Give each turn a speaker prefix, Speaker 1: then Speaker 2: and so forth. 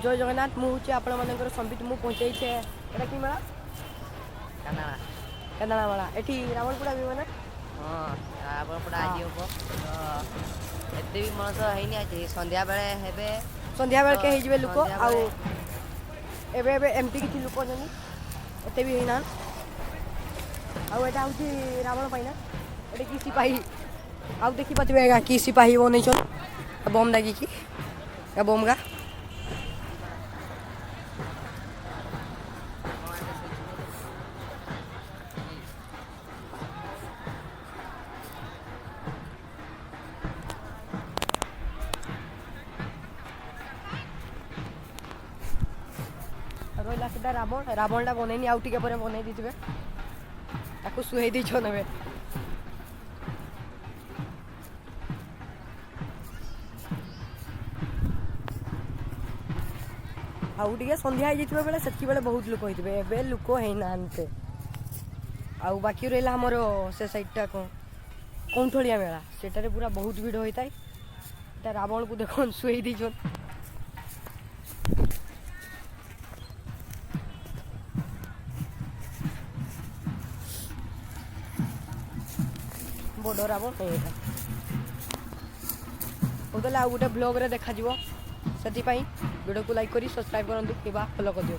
Speaker 1: जय जगन्नाथ मुझे आपण मानकर संबित मु पहुँचे एटा कि मेला
Speaker 2: कानाड़ा
Speaker 1: केदारा मेला एठी रावणपुरा भी माने
Speaker 2: हाँ रावणपुरा
Speaker 1: हाँ
Speaker 2: आज हम तो एत भी मଣିଷ ହେଇନି ଆଜି ସନ୍ଧ୍ୟା ବେଳେ ହେବେ
Speaker 1: संध्या बेल के ହେଇଯିବେ लोक
Speaker 2: ସନ୍ଧ୍ୟା
Speaker 1: ଆଉ
Speaker 2: ବେଳେ
Speaker 1: ଏବେ ଏବେ ଏମିତି କିଛି ଲୋକ ଅଛନ୍ତି ଏତେ ବି ହେଇନା ଆଉ ଏଟା ହେଉଛି ରାବଣ ପାଇଁ ନା ଏଟା କି ସିପାହୀ ଆଉ ଦେଖିପାରୁଥିବେ ଆଜ୍ଞା କି ସିପାହୀ ବନେଇଛନ୍ ବମ୍ ଲାଗିକି ବମ୍ ଗା रहा सीधा रावण रावणटा बनैनी आउ टिके पर बनई देथिबे ताकू सुहेई ଦେଇଛନ୍ ଏବେ आउ टिके संध्या हो जाइथिबे बेले सेति बेले बहुत लोक होइथिबे एबे लोक हेइनान्ते आउ बाकी रहला हमर से साइडटा कौंठलिया मेला सेटारे पूरा बहुत भीड़ होइताय ता रावण को देखन सुहेई ଦେଇଛନ୍ बड़ रावण एटा होतले आ गोटे ब्लॉग रे देखा जिवो सेति पई वीडियो को लाइक करी सब्सक्राइब करंतु किबा फॉलो कर दियो।